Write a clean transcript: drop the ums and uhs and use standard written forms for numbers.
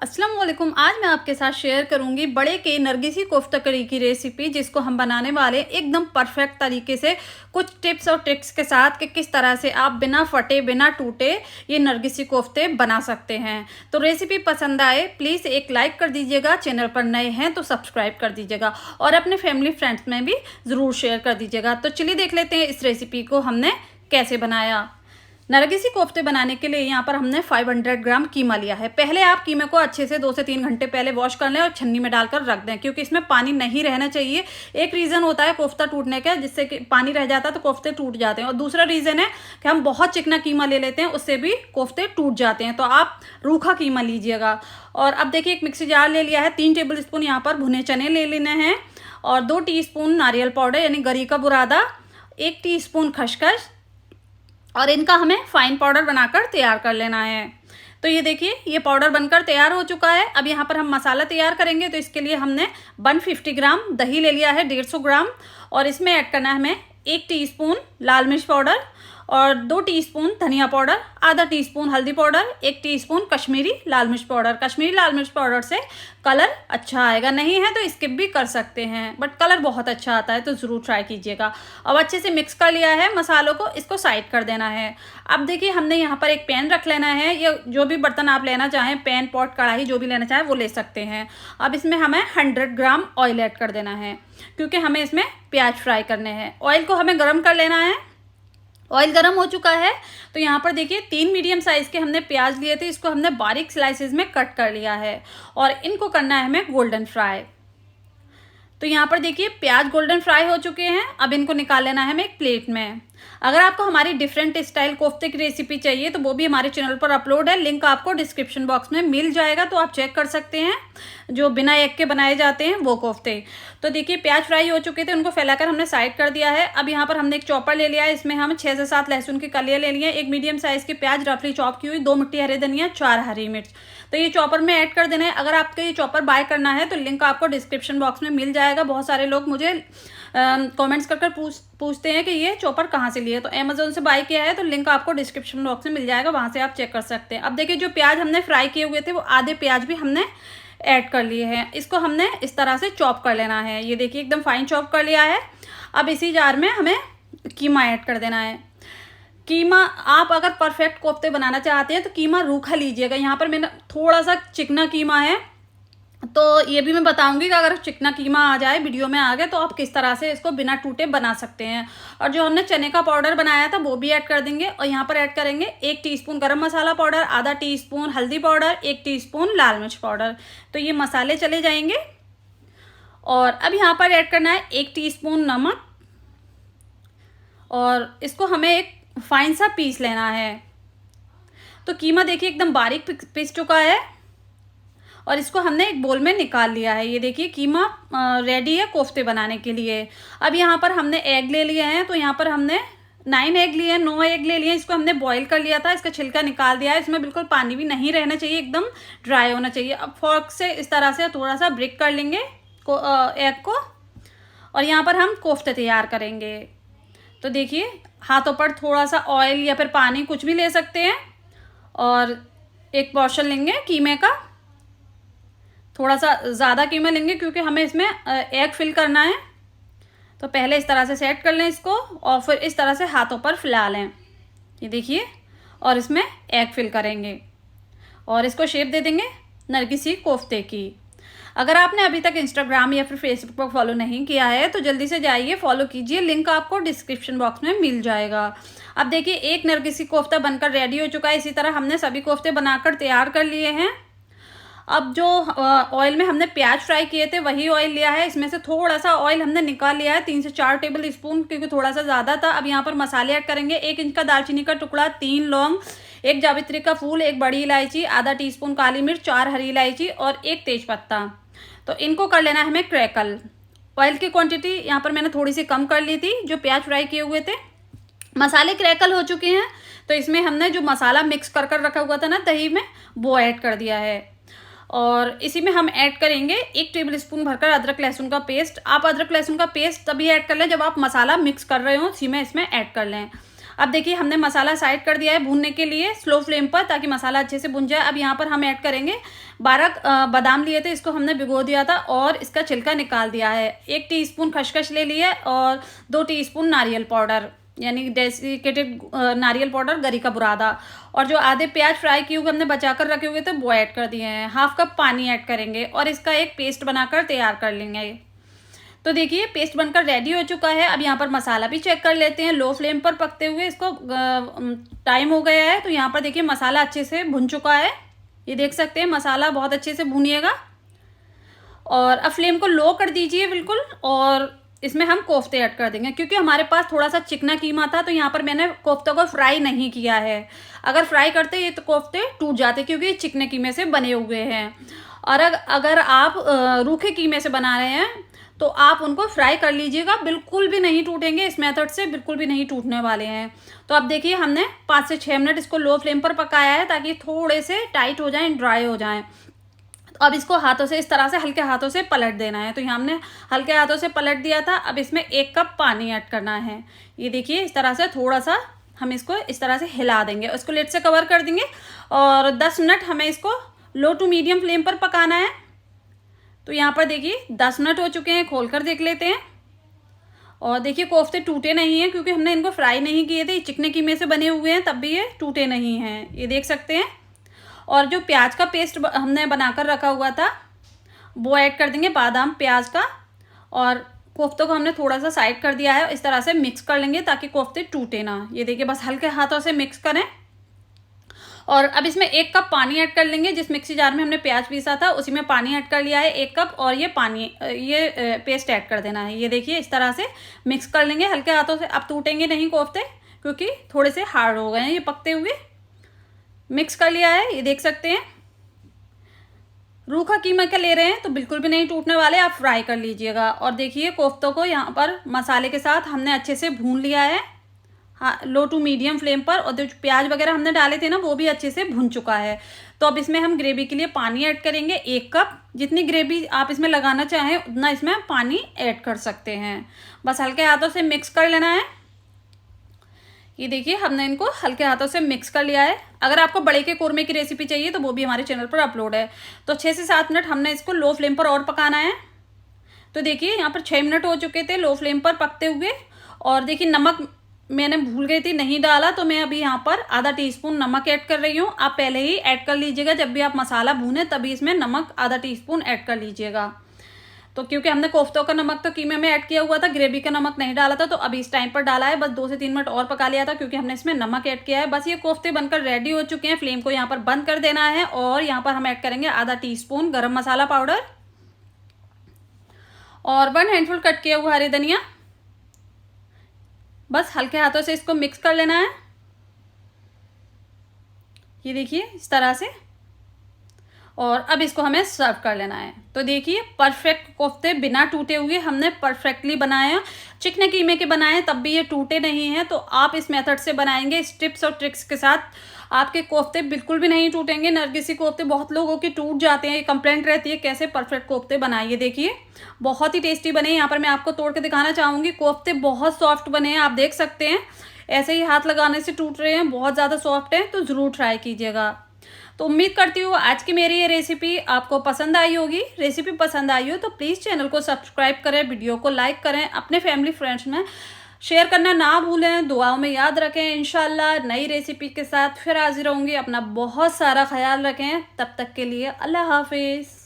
अस्सलाम वालेकुम। आज मैं आपके साथ शेयर करूंगी बड़े के नरगिसी कोफ्ता करी की रेसिपी, जिसको हम बनाने वाले एकदम परफेक्ट तरीके से कुछ टिप्स और ट्रिक्स के साथ कि किस तरह से आप बिना फटे बिना टूटे ये नरगिसी कोफ्ते बना सकते हैं। तो रेसिपी पसंद आए प्लीज़ एक लाइक कर दीजिएगा, चैनल पर नए हैं तो सब्सक्राइब कर दीजिएगा और अपने फैमिली फ्रेंड्स में भी ज़रूर शेयर कर दीजिएगा। तो चलिए देख लेते हैं इस रेसिपी को हमने कैसे बनाया। नरगिसी कोफ्ते बनाने के लिए यहाँ पर हमने 500 ग्राम कीमा लिया है। पहले आप कीमे को अच्छे से 2 से 3 घंटे पहले वॉश कर लें और छन्नी में डालकर रख दें, क्योंकि इसमें पानी नहीं रहना चाहिए। एक रीज़न होता है कोफ्ता टूटने का, जिससे कि पानी रह जाता है तो कोफ्ते टूट जाते हैं, और दूसरा रीज़न है कि हम बहुत चिकना कीमा ले लेते हैं, उससे भी कोफ्ते टूट जाते हैं। तो आप रूखा कीमा लीजिएगा। और अब देखिए एक मिक्सी जार ले लिया है, 3 टेबल स्पून यहाँ पर भुने चने ले लेने हैं, और 2 टीस्पून नारियल पाउडर यानी गरी का बुरादा, 1 टीस्पून खसखस, और इनका हमें फाइन पाउडर बनाकर तैयार कर लेना है। तो ये देखिए ये पाउडर बनकर तैयार हो चुका है। अब यहाँ पर हम मसाला तैयार करेंगे, तो इसके लिए हमने 150 ग्राम दही ले लिया है, 150 ग्राम, और इसमें ऐड करना है हमें 1 टीस्पून लाल मिर्च पाउडर और 2 टीस्पून धनिया पाउडर, आधा टीस्पून हल्दी पाउडर, 1 टीस्पून कश्मीरी लाल मिर्च पाउडर। कश्मीरी लाल मिर्च पाउडर से कलर अच्छा आएगा, नहीं है तो स्किप भी कर सकते हैं, बट कलर बहुत अच्छा आता है तो ज़रूर ट्राई कीजिएगा। अब अच्छे से मिक्स कर लिया है मसालों को, इसको साइड कर देना है। अब देखिए हमने यहाँ पर एक पैन रख लेना है, या जो भी बर्तन आप लेना चाहें, पैन पॉट कढ़ाई जो भी लेना चाहें वो ले सकते हैं। अब इसमें हमें 100 ग्राम ऑयल ऐड कर देना है, क्योंकि हमें इसमें प्याज फ्राई करने हैं। ऑयल को हमें गर्म कर लेना है। ऑयल गर्म हो चुका है, तो यहाँ पर देखिए 3 मीडियम साइज़ के हमने प्याज लिए थे, इसको हमने बारीक स्लाइसेस में कट कर लिया है, और इनको करना है हमें गोल्डन फ्राई। तो यहाँ पर देखिए प्याज गोल्डन फ्राई हो चुके हैं। अब इनको निकाल लेना है हमें एक प्लेट में। अगर आपको हमारी डिफरेंट स्टाइल कोफ्ते की रेसिपी चाहिए तो वो भी हमारे चैनल पर अपलोड है, लिंक आपको डिस्क्रिप्शन बॉक्स में मिल जाएगा, तो आप चेक कर सकते हैं, जो बिना एग के बनाए जाते हैं वो कोफ्ते। तो देखिए प्याज फ्राई हो चुके थे, उनको फैलाकर हमने साइड कर दिया है। अब यहाँ पर हमने एक चॉपर ले लिया है, इसमें हम 6 से 7 लहसुन की कलियाँ ले लिए, 1 मीडियम साइज़ की प्याज रफली चॉप की हुई, 2 मुट्ठी हरे धनिया, 4 हरी मिर्च। तो ये चॉपर में ऐड कर देना है। अगर आपको ये चॉपर बाय करना है तो लिंक आपको डिस्क्रिप्शन बॉक्स में मिल जाएगा। बहुत सारे लोग मुझे कमेंट्स कर पूछते हैं कि ये चॉपर कहाँ से लिए, तो अमेज़ोन से बाय किया है, तो लिंक आपको डिस्क्रिप्शन बॉक्स में मिल जाएगा, वहाँ से आप चेक कर सकते हैं। अब देखिए जो प्याज हमने फ्राई किए हुए थे वो आधे प्याज भी हमने ऐड कर लिए हैं। इसको हमने इस तरह से चॉप कर लेना है। ये देखिए एकदम फाइन चॉप कर लिया है। अब इसी जार में हमें कीमा ऐड कर देना है। कीमा आप अगर परफेक्ट कोफ्ते बनाना चाहते हैं तो कीमा रूखा लीजिएगा। यहाँ पर मैंने थोड़ा सा चिकना कीमा है, तो ये भी मैं बताऊंगी कि अगर चिकना कीमा आ जाए वीडियो में आ गए तो आप किस तरह से इसको बिना टूटे बना सकते हैं। और जो हमने चने का पाउडर बनाया था वो भी ऐड कर देंगे, और यहाँ पर ऐड करेंगे 1 टीस्पून गरम मसाला पाउडर, आधा टीस्पून हल्दी पाउडर, 1 टीस्पून लाल मिर्च पाउडर। तो ये मसाले चले जाएंगे। और अब यहाँ पर ऐड करना है 1 टीस्पून नमक, और इसको हमें एक फाइन सा पीस लेना है। तो कीमा देखिए एकदम बारीक पीस चुका है, और इसको हमने एक बोल में निकाल लिया है। ये देखिए कीमा रेडी है कोफ्ते बनाने के लिए। अब यहाँ पर हमने एग ले लिए हैं, तो यहाँ पर हमने 9 एग लिए हैं, 9 एग ले लिए हैं। इसको हमने बॉईल कर लिया था, इसका छिलका निकाल दिया है। इसमें बिल्कुल पानी भी नहीं रहना चाहिए, एकदम ड्राई होना चाहिए। अब फोर्क से इस तरह से थोड़ा सा ब्रेक कर लेंगे एग को, और यहाँ पर हम कोफ्ते तैयार करेंगे। तो देखिए हाथों पर थोड़ा सा ऑयल या फिर पानी कुछ भी ले सकते हैं, और एक पोर्शन लेंगे कीमे का। थोड़ा सा ज़्यादा कीमा लेंगे क्योंकि हमें इसमें एग फिल करना है। तो पहले इस तरह से सेट कर लें इसको, और फिर इस तरह से हाथों पर फैला लें। ये देखिए, और इसमें एग फिल करेंगे और इसको शेप दे देंगे नरगिसी कोफ्ते की। अगर आपने अभी तक इंस्टाग्राम या फिर फेसबुक पर फॉलो नहीं किया है तो जल्दी से जाइए, फॉलो कीजिए, लिंक आपको डिस्क्रिप्शन बॉक्स में मिल जाएगा। अब देखिए एक नरगिसी कोफ्ता बनकर रेडी हो चुका है। इसी तरह हमने सभी कोफ्ते बनाकर तैयार कर लिए हैं। अब जो ऑयल में हमने प्याज फ्राई किए थे वही ऑयल लिया है, इसमें से थोड़ा सा ऑयल हमने निकाल लिया है, 3 से 4 टेबल स्पून, क्योंकि थोड़ा सा ज़्यादा था। अब यहाँ पर मसाले ऐड करेंगे। 1 इंच का दालचीनी का टुकड़ा, 3 लौंग, 1 जावित्री का फूल, 1 बड़ी इलायची, आधा टीस्पून काली मिर्च, 4 हरी इलायची और 1 तेजपत्ता। तो इनको कर लेना है हमें क्रैकल। ऑयल की क्वांटिटी यहाँ पर मैंने थोड़ी सी कम कर ली थी जो प्याज फ्राई किए हुए थे। मसाले क्रैकल हो चुके हैं, तो इसमें हमने जो मसाला मिक्स कर कर रखा हुआ था ना दही में, वो ऐड कर दिया है। और इसी में हम ऐड करेंगे 1 टेबल स्पून भरकर अदरक लहसुन का पेस्ट। आप अदरक लहसुन का पेस्ट तभी ऐड कर लें जब आप मसाला मिक्स कर रहे हो, इसी में इसमें ऐड कर लें। अब देखिए हमने मसाला साइड कर दिया है भूनने के लिए स्लो फ्लेम पर, ताकि मसाला अच्छे से भुन जाए। अब यहाँ पर हम ऐड करेंगे 12 बादाम लिए थे, इसको हमने भिगो दिया था और इसका छिलका निकाल दिया है। 1 टीस्पून खसखस ले लिया और 2 टीस्पून नारियल पाउडर यानी डेसिकेटेड नारियल पाउडर, गरी का बुरादा, और जो आधे प्याज फ्राई किए हुए हमने बचा कर रखे हुए थे वो ऐड कर दिए हैं। 1/2 कप पानी ऐड करेंगे और इसका एक पेस्ट बनाकर तैयार कर लेंगे। तो देखिए पेस्ट बनकर रेडी हो चुका है। अब यहाँ पर मसाला भी चेक कर लेते हैं। लो फ्लेम पर पकते हुए इसको टाइम हो गया है, तो यहाँ पर देखिए मसाला अच्छे से भुन चुका है। ये देख सकते हैं मसाला बहुत अच्छे से भुनिएगा। और अब फ्लेम को लो कर दीजिए बिल्कुल, और इसमें हम कोफ्ते ऐड कर देंगे। क्योंकि हमारे पास थोड़ा सा चिकना कीमा था, तो यहाँ पर मैंने कोफ्तों को फ्राई नहीं किया है। अगर फ्राई करते ये तो कोफ्ते टूट जाते, क्योंकि ये चिकने कीमे से बने हुए हैं। और अगर आप रूखे कीमे से बना रहे हैं तो आप उनको फ्राई कर लीजिएगा, बिल्कुल भी नहीं टूटेंगे। इस मेथड से बिल्कुल भी नहीं टूटने वाले हैं। तो अब देखिए हमने 5 से 6 मिनट इसको लो फ्लेम पर पकाया है, ताकि थोड़े से टाइट हो जाएं, ड्राई हो जाएं। तो अब इसको हाथों से इस तरह से हल्के हाथों से पलट देना है। तो यहाँ हमने हल्के हाथों से पलट दिया था। अब इसमें 1 कप पानी ऐड करना है। ये देखिए इस तरह से थोड़ा सा हम इसको इस तरह से हिला देंगे, इसको लिड से कवर कर देंगे और 10 मिनट हमें इसको लो टू मीडियम फ्लेम पर पकाना है। तो यहाँ पर देखिए 10 मिनट हो चुके हैं, खोलकर देख लेते हैं। और देखिए कोफ्ते टूटे नहीं हैं, क्योंकि हमने इनको फ्राई नहीं किए थे। चिकने कीमे से बने हुए हैं, तब भी ये टूटे नहीं हैं, ये देख सकते हैं। और जो प्याज का पेस्ट हमने बनाकर रखा हुआ था वो ऐड कर देंगे, बादाम प्याज का। और कोफ्तों को हमने थोड़ा सा साइड कर दिया है, इस तरह से मिक्स कर लेंगे ताकि कोफ्ते टूटे ना। ये देखिए बस हल्के हाथों से मिक्स करें। और अब इसमें 1 कप पानी ऐड कर लेंगे। जिस मिक्सी जार में हमने प्याज पीसा था उसी में पानी ऐड कर लिया है 1 कप, और ये पेस्ट ऐड कर देना है। ये देखिए इस तरह से मिक्स कर लेंगे हल्के हाथों से। अब टूटेंगे नहीं कोफ्ते, क्योंकि थोड़े से हार्ड हो गए हैं ये पकते हुए। मिक्स कर लिया है, ये देख सकते हैं। रूखा कीमा का ले रहे हैं तो बिल्कुल भी नहीं टूटने वाले, आप फ्राई कर लीजिएगा। और देखिए कोफ्तों को यहाँ पर मसाले के साथ हमने अच्छे से भून लिया है, हाँ, लो टू मीडियम फ्लेम पर। और जो प्याज वगैरह हमने डाले थे ना वो भी अच्छे से भुन चुका है। तो अब इसमें हम ग्रेवी के लिए पानी ऐड करेंगे 1 कप। जितनी ग्रेवी आप इसमें लगाना चाहें उतना इसमें पानी ऐड कर सकते हैं। बस हल्के हाथों से मिक्स कर लेना है। ये देखिए हमने इनको हल्के हाथों से मिक्स कर लिया है। अगर आपको बड़े के कोरमे की रेसिपी चाहिए तो वो भी हमारे चैनल पर अपलोड है। तो 6 से 7 मिनट हमने इसको लो फ्लेम पर और पकाना है। तो देखिए यहाँ पर 6 मिनट हो चुके थे लो फ्लेम पर पकते हुए। और देखिए नमक मैंने भूल गई थी, नहीं डाला, तो मैं अभी यहाँ पर आधा टीस्पून नमक ऐड कर रही हूँ। आप पहले ही ऐड कर लीजिएगा, जब भी आप मसाला भूने तभी इसमें नमक आधा टीस्पून ऐड कर लीजिएगा। तो क्योंकि हमने कोफ्तों का नमक तो कीमे में ऐड किया हुआ था, ग्रेवी का नमक नहीं डाला था, तो अभी इस टाइम पर डाला है। बस 2 से 3 मिनट और पका लिया था, क्योंकि हमने इसमें नमक ऐड किया है। बस ये कोफ्ते बनकर रेडी हो चुके हैं। फ्लेम को यहाँ पर बंद कर देना है। और यहाँ पर हम ऐड करेंगे आधा टीस्पून गरम मसाला पाउडर और 1 हैंडफुल कट किया हुआ हरी धनिया। बस हल्के हाथों से इसको मिक्स कर लेना है। ये देखिए इस तरह से। और अब इसको हमें सर्व कर लेना है। तो देखिए परफेक्ट कोफ्ते बिना टूटे हुए हमने परफेक्टली बनाए हैं। चिकने कीमे के बनाए तब भी ये टूटे नहीं हैं। तो आप इस मेथड से बनाएंगे इस टिप्स और ट्रिक्स के साथ, आपके कोफ्ते बिल्कुल भी नहीं टूटेंगे। नरगिसी कोफ्ते बहुत लोगों के टूट जाते हैं, ये कंप्लेंट रहती है। कैसे परफेक्ट कोफ्ते बनाइए, देखिए बहुत ही टेस्टी बने। यहाँ पर मैं आपको तोड़ के दिखाना चाहूँगी। कोफ्ते बहुत सॉफ्ट बने हैं, आप देख सकते हैं। ऐसे ही हाथ लगाने से टूट रहे हैं, बहुत ज़्यादा सॉफ्ट है। तो ज़रूर ट्राई कीजिएगा। तो उम्मीद करती हूँ आज की मेरी ये रेसिपी आपको पसंद आई होगी। रेसिपी पसंद आई हो तो प्लीज़ चैनल को सब्सक्राइब करें, वीडियो को लाइक करें, अपने फैमिली फ्रेंड्स में शेयर करना ना भूलें। दुआओं में याद रखें। इंशाल्लाह नई रेसिपी के साथ फिर हाजिर होंगी। अपना बहुत सारा ख्याल रखें। तब तक के लिए अल्लाह हाफिज़।